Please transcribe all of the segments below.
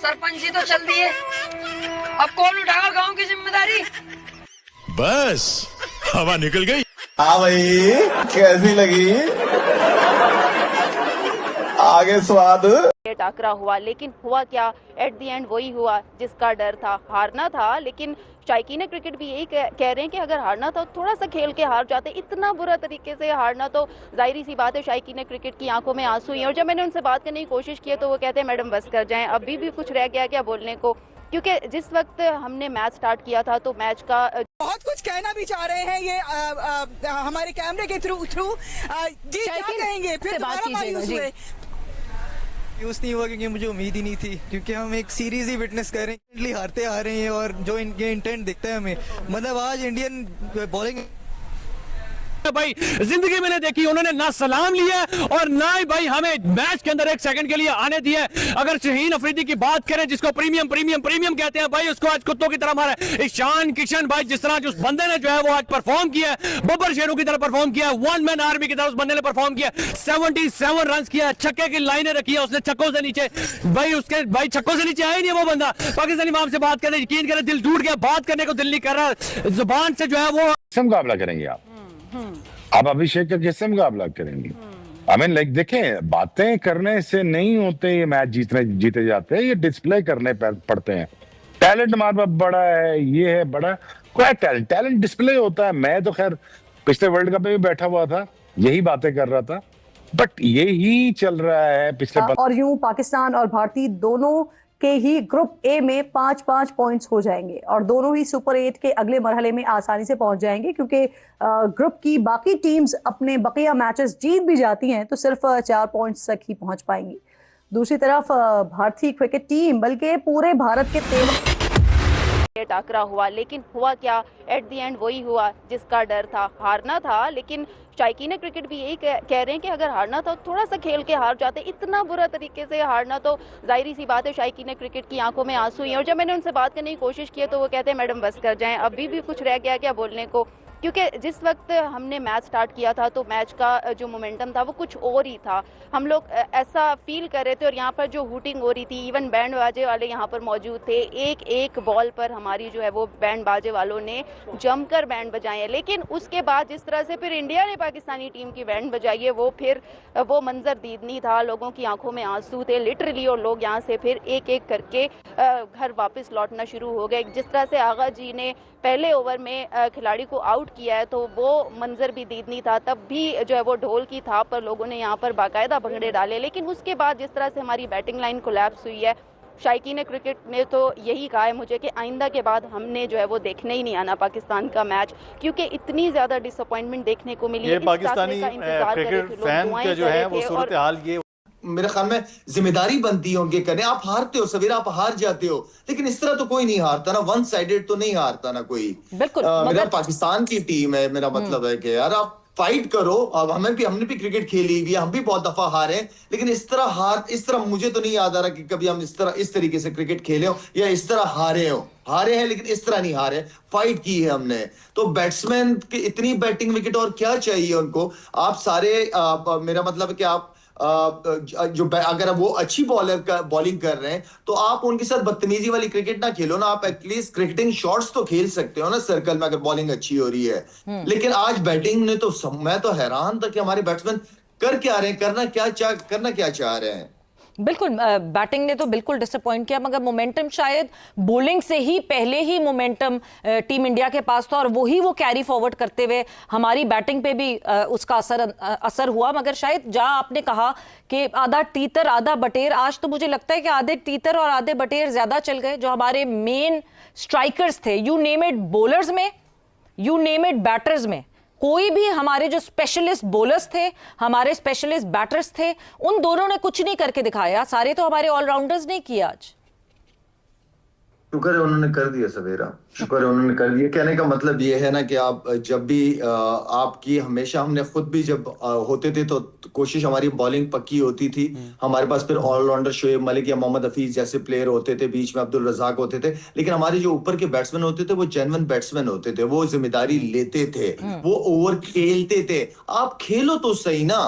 सरपंच जी तो चल दिए, अब कौन उठाएगा गांव की जिम्मेदारी? बस हवा निकल गई। हाँ भाई, कैसी लगी आगे स्वाद? टाकरा हुआ, लेकिन हुआ क्या, एट द एंड वही हुआ जिसका डर था। हारना था, लेकिन शायकीन क्रिकेट भी यही कह रहे हैं कि अगर हारना था तो थोड़ा सा खेल के हार जाते। इतना बुरा तरीके से हारना तो जाहिर सी बात है शायकीन क्रिकेट की आंखों में आंसू ही हैं। और जब मैंने उनसे बात करने की कोशिश की तो वो कहते हैं मैडम बस कर जाएं, अभी भी कुछ रह गया क्या बोलने को, क्योंकि जिस वक्त हमने मैच स्टार्ट किया था तो मैच का बहुत कुछ कहना भी चाह रहे हैं ये हमारे कैमरे के थ्रू जी क्या कहेंगे, फिर दोबारा मायूस हुए? यूज नहीं हुआ क्योंकि मुझे उम्मीद ही नहीं थी, क्योंकि हम एक सीरीज ही विटनेस कर रहे हैं, हारते आ रहे हैं और जो इनके इंटेंट दिखता है हमें, मतलब आज इंडियन बॉलिंग भाई जिंदगी में नहीं देखी। उन्होंने ना सलाम लिया और ना ही भाई हमें मैच के अंदर एक सेकंड के लिए आने दिया। अगर शहीन अफरीदी की बात करें, जिसको प्रीमियम प्रीमियम प्रीमियम कहते हैं, भाई उसको आज कुत्तों की तरह मारा। ईशान किशन भाई जिस तरह उस बंदे ने जो है वो आज परफॉर्म किया, बब्बर शेरों की तरह परफॉर्म किया, वन मैन आर्मी की तरह उस बंदे ने परफॉर्म किया। 77 रन किया, छक्के की लाइनें रखी है उसने छक्कों से नीचे। भाई उसके भाई छक्कों से नीचे आया नहीं वो बंदा। पाकिस्तानी माम से बात करने यकीन करें दिल टूट गया, बात करने को दिल नहीं कर रहा, जुबान से जो है वो मुकाबला करेंगे आप अभिषेक का कैसे मुकाबला करेंगे? आई मीन लाइक देखें, बातें करने से नहीं होते ये मैच जीते जाते हैं, ये डिस्प्ले करने पड़ते हैं। टैलेंट हमारे पास बड़ा है, ये है बड़ा, कोई टैलेंट डिस्प्ले होता है। मैं तो खैर पिछले वर्ल्ड कप में भी बैठा हुआ था, यही बातें कर रहा था, बट यही चल रहा है पिछले और यूं पाकिस्तान और भारतीय दोनों के ही ग्रुप ए में 5-5 पॉइंट्स हो जाएंगे और दोनों ही सुपर 8 के अगले मरहले में आसानी से पहुंच जाएंगे, क्योंकि ग्रुप की बाकी टीम्स अपने बकिया मैचेस जीत भी जाती हैं तो सिर्फ 4 पॉइंट्स तक ही पहुंच पाएंगी। दूसरी तरफ भारतीय क्रिकेट टीम बल्कि पूरे भारत के टाकरा हुआ, लेकिन हुआ क्या, एट द एंड वही हुआ जिसका डर था। हारना था, लेकिन शायकीन क्रिकेट भी यही कह रहे हैं कि अगर हारना था तो थोड़ा सा खेल के हार जाते। इतना बुरा तरीके से हारना तो जाहिर सी बात है शायकीन क्रिकेट की आंखों में आंसू ही हैं। और जब मैंने उनसे बात करने की कोशिश की तो वो कहते हैं मैडम बस कर जाएं, अभी भी कुछ रह गया क्या बोलने को, क्योंकि जिस वक्त हमने मैच स्टार्ट किया था तो मैच का जो मोमेंटम था वो कुछ और ही था। हम लोग ऐसा फील कर रहे थे और यहाँ पर जो हूटिंग हो रही थी, इवन बैंड बाजे वाले यहाँ पर मौजूद थे। एक एक बॉल पर हमारी जो है वो बैंड बाजे वालों ने जमकर बैंड बजाए हैं। लेकिन उसके बाद जिस तरह से फिर इंडिया ने पाकिस्तानी टीम की बैंड बजाई है वो फिर वो मंजर दीदनी था, लोगों की आंखों में आंसू थे लिटरली। और लोग यहाँ से फिर एक एक करके घर वापस लौटना शुरू हो गए। जिस तरह से आगा जी ने पहले ओवर में खिलाड़ी को आउट किया है तो वो मंजर भी दीदनी था। तब भी जो है वो ढोल की थाप पर लोगों ने यहाँ पर बाकायदा भंगड़े डाले। लेकिन उसके बाद जिस तरह से हमारी बैटिंग लाइन कोलैप्स हुई है, शायकीन क्रिकेट ने तो यही कहा है मुझे कि आइंदा के बाद हमने जो है वो देखने ही नहीं आना पाकिस्तान का मैच, क्योंकि इतनी ज्यादा डिसअपॉइंटमेंट देखने को मिली। ये पाकिस्तानी क्रिकेट फैन का जो है वो सूरत हाल ये मेरे ख्याल में जिम्मेदारी बनती है उनके करने। आप हारते हो सवेरा, आप हार जाते हो, लेकिन इस तरह तो कोई नहीं हारता ना, वन साइडेड तो नहीं हारता ना कोई। बिल्कुल मेरा पाकिस्तान की टीम है, मेरा मतलब है कि यार आप फाइट करो। अब हमने भी क्रिकेट खेली हुई है, हम भी बहुत दफा हारे, लेकिन इस तरह मुझे तो नहीं याद आ रहा कि कभी हम इस तरीके से क्रिकेट खेले हो या इस तरह हारे हैं, लेकिन इस तरह नहीं हारे, फाइट की है हमने। तो बैट्समैन की इतनी बैटिंग विकेट और क्या चाहिए उनको? आप सारे मेरा मतलब है कि आप अगर वो अच्छी बॉलिंग कर रहे हैं तो आप उनके साथ बदतमीजी वाली क्रिकेट ना खेलो ना। आप एटलीस्ट क्रिकेटिंग शॉट्स तो खेल सकते हो ना सर्कल में, अगर बॉलिंग अच्छी हो रही है। लेकिन आज बैटिंग ने तो मैं तो हैरान था कि हमारे बैट्समैन कर क्या रहे हैं, करना क्या चाह रहे हैं। बिल्कुल बैटिंग ने तो बिल्कुल डिसअपॉइंट किया, मगर मोमेंटम शायद बॉलिंग से ही पहले ही मोमेंटम टीम इंडिया के पास था और वही वो कैरी फॉरवर्ड करते हुए हमारी बैटिंग पे भी उसका असर हुआ। मगर शायद जहां आपने कहा कि आधा तीतर आधा बटेर, आज तो मुझे लगता है कि आधे तीतर और आधे बटेर ज्यादा चल गए। जो हमारे मेन स्ट्राइकर्स थे, यू नेम इट, बॉलर्स में, यू नेम इट, बैटर्स में, कोई भी हमारे जो स्पेशलिस्ट बॉलर्स थे, हमारे स्पेशलिस्ट बैटर्स थे, उन दोनों ने कुछ नहीं करके दिखाया। सारे तो हमारे ऑलराउंडर्स ने किया आज। शुक्र है उन्होंने कर दिया सवेरा, शुक्र है उन्होंने कर दिया। कहने का मतलब ये है ना कि आप जब भी आपकी हमेशा हमने खुद भी जब होते थे तो कोशिश हमारी बॉलिंग पक्की होती थी। हमारे पास फिर ऑलराउंडर शोएब मलिक या मोहम्मद हफीज जैसे प्लेयर होते थे, बीच में अब्दुल रज़ाक होते थे, लेकिन हमारे जो ऊपर के बैट्समैन होते थे वो जेन्युइन बैट्समैन होते थे, वो जिम्मेदारी लेते थे, वो ओवर खेलते थे। आप खेलो तो सही ना,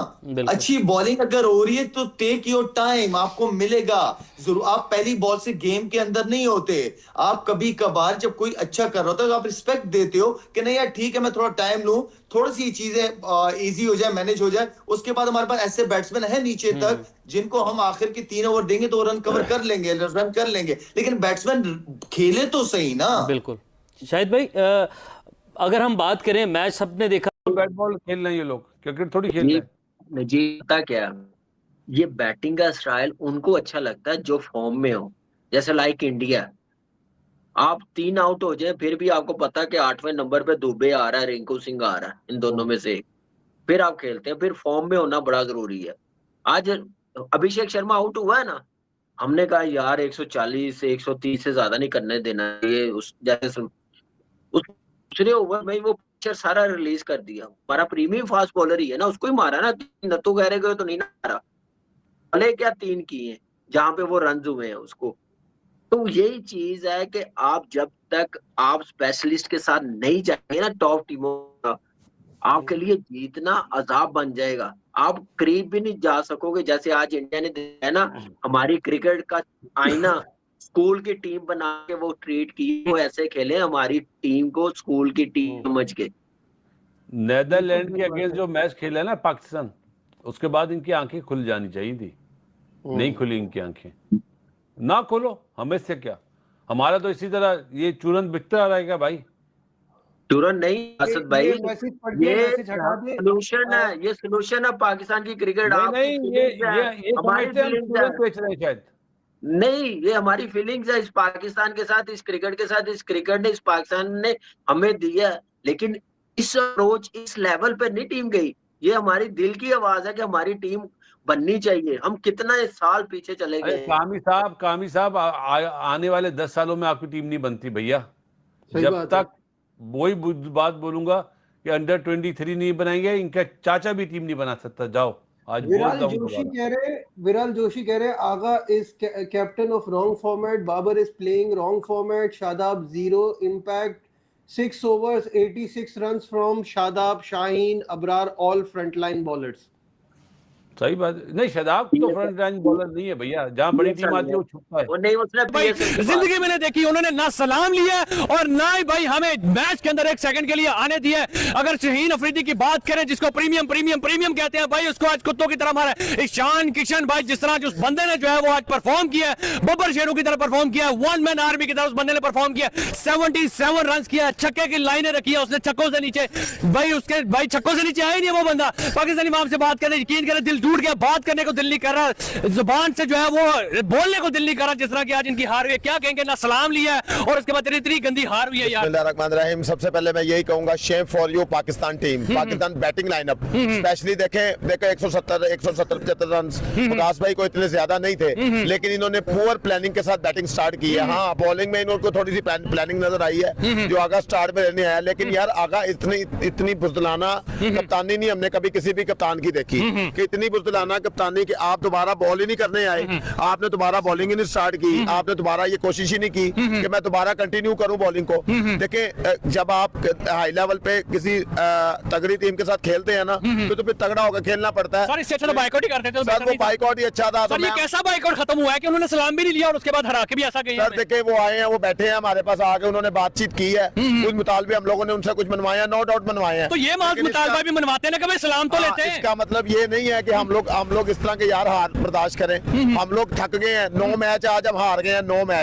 अच्छी बॉलिंग अगर हो रही है तो टेक योर टाइम, आपको मिलेगा जरूर। आप पहली बॉल से गेम के अंदर नहीं होते, आप कभी कभार जब कोई अच्छा कर रहा होता है तो आप रिस्पेक्ट देते हो कि नहीं यार ठीक है मैं थोड़ा टाइम लूं, थोड़ी सी चीजें इजी हो जाए, मैनेज हो जाए। उसके बाद हमारे पास ऐसे बैट्समैन है नीचे तक जिनको हम आखिर के 3 ओवर देंगे तो रन कवर कर लेंगे, रन कर लेंगे, लेकिन बैट्समैन खेले तो सही ना। बिल्कुल। शाहिद भाई अगर हम बात करें, मैच सबने देखा, बैट बॉल खेल रहे हैं ये लोग, क्रिकेट थोड़ी खेल रहे हैं। जी पता क्या, ये बैटिंग का स्टाइल उनको अच्छा लगता है जो फॉर्म में हो। जैसे लाइक इंडिया, आप 3 आउट हो जाए फिर भी आपको पता कि 8वें नंबर पे दुबे आ रहा है, रिंकू सिंह आ रहा है, इन दोनों में से फिर आप खेलते हैं। फिर फॉर्म में होना बड़ा जरूरी है। आज अभिषेक शर्मा आउट हुआ है ना, हमने कहा यार 140 से 130 से ज्यादा नहीं करने देना ये, उस जैसे उस दूसरे ओवर में वो पिक्चर सारा रिलीज कर दिया। हमारा प्रीमियम फास्ट बॉलर ही है ना, उसको ही मारा ना, नत्थु गहरे गए तो नहीं मारा, भले क्या 3 किए जहां पे वो रन हुए हैं उसको। तो यही चीज है कि आप जब तक आप स्पेशलिस्ट के साथ नहीं जाएंगे ना टॉप टीमों का, आपके लिए जीतना अजाब बन जाएगा, आप करीब भी नहीं जा सकोगे। जैसे आज इंडिया ने है ना हमारी क्रिकेट का आईना, स्कूल की टीम बना के वो ट्रीट की, वो ऐसे खेले हमारी टीम को स्कूल की टीम समझ के। नेदरलैंड के अगेंस्ट जो मैच खेला ना पाकिस्तान, उसके बाद इनकी आंखें खुल जानी चाहिए थी, नहीं खुली इनकी आंखें। ना खोलो, हमें से क्या, हमारा तो इसी तरह ये चूरन बिकता रहेगा भाई। चूरन नहीं असद भाई, ये सोल्यूशन है, ये सोल्यूशन है पाकिस्तान की क्रिकेट। नहीं ये हमारी फीलिंग्स है, बेच रहे हैं शायद नहीं, ये हमारी फीलिंग्स है इस पाकिस्तान के साथ, इस क्रिकेट के साथ। इस क्रिकेट ने, इस पाकिस्तान ने हमें दिया, लेकिन इस अप्रोच, इस लेवल पे नहीं टीम गई। ये हमारी दिल की आवाज है कि हमारी टीम बननी चाहिए। हम कितना साल पीछे चले गए। कामी साहब आने वाले 10 सालों में आपकी टीम नहीं बनती भैया, जब तक वही बात बोलूंगा कि अंडर 23 नहीं बनाएंगे, इनका चाचा भी टीम नहीं बना सकता। जाओ आज विराल जोशी कह रहे Agha is captain of wrong format, Babar is playing wrong format, Shadab 0 impact, 6 overs 86 runs from Shadab, Shaheen, Abrar, all frontline bowlers. सही बात नहीं, शादाब तो फ्रंट लाइन बॉलर नहीं है भैया, जहां बड़ी टीम आती है वो छुपता है। वो नहीं, उसने भाई जिंदगी मैंने देखी, उन्होंने ना सलाम लिया और ना ही भाई हमें मैच के अंदर 1 सेकंड के लिए आने दिया। अगर शाहीन अफरीदी की बात करें, जिसको प्रीमियम प्रीमियम प्रीमियम कहते हैं भाई, उसको आज कुत्तों की तरह मारा। ईशान किशन भाई, जिस तरह उस बंदे ने जो है वो आज परफॉर्म किया, बब्बर शेरू की तरह परफॉर्म किया, 1 मैन आर्मी की तरह उस बंदे ने परफॉर्म किया, 77 रन किया, छक्के की लाइनें रखी है उसने छक्कों से नीचे। भाई उसके भाई छक्कों से नीचे आया ही नहीं वो बंदा। पाकिस्तानी माम से बात करने, यकीन करें दिल टूट गया, बात करने को दिल नहीं कर रहा, जुबान से जो है वो बोलने को दिल नहीं कर रहा, जिस तरह की आज इनकी हार हुई है। क्या कहेंगे, ना सलाम लिया है और उसके बाद इतनी गंदी हार हुई है यार। बिस्मिल्लाहिर्रहमानिर्रहीम। सबसे पहले मैं यही कहूंगा, Shem for you Pakistan team, Pakistan batting lineup specially देखें 170 75 रन प्रकाश भाई को इतने ज्यादा नहीं थे, लेकिन इन्होंने पुअर प्लानिंग के साथ बैटिंग स्टार्ट की है। हाँ, बॉलिंग में इनको थोड़ी सी प्लानिंग नजर आई है जो आगा स्टार्ट में रहने आया, लेकिन यार आगा इतनी बुज़दिलाना कप्तानी नहीं हमने कभी किसी भी कप्तान की देखी कि इतनी बुज़दिलाना कप्तानी कि आप दोबारा बॉल ही नहीं करने आए, आपने दोबारा बॉलिंग ही नहीं स्टार्ट की, आपने दोबारा ये कोशिश ही नहीं की कि मैं दोबारा कंटिन्यू करूं बॉलिंग को। देखें, जब आप हाई लेवल पे किसी तगड़ी टीम के साथ खेलते हैं ना तो फिर तगड़ा होकर खेलना पड़ता है। सर बाइकआउट ही करते थे, सर वो बाइकआउट ही अच्छा था। सर ये कैसा बाइकआउट खत्म हुआ है कि उन्होंने सलाम भी नहीं लिया और उसके बाद हरा के भी ऐसा किया? सर देखे, वो आए हैं, वो बैठे हैं हमारे पास आके, उन्होंने बातचीत की है, उस मुतालबे हम लोगों ने उनसे कुछ मनवाया, नो डाउट मनवाए हैं। तो ये मुतालबा भी मनवाते हैं ना, कभी सलाम तो लेते हैं। इसका मतलब ये नहीं है कि हम लोग इस तरह के यार हार बर्दाश्त करें। हम लोग थक गए हैं, 9 मैच आज हम हार गए हैं, 9 मैच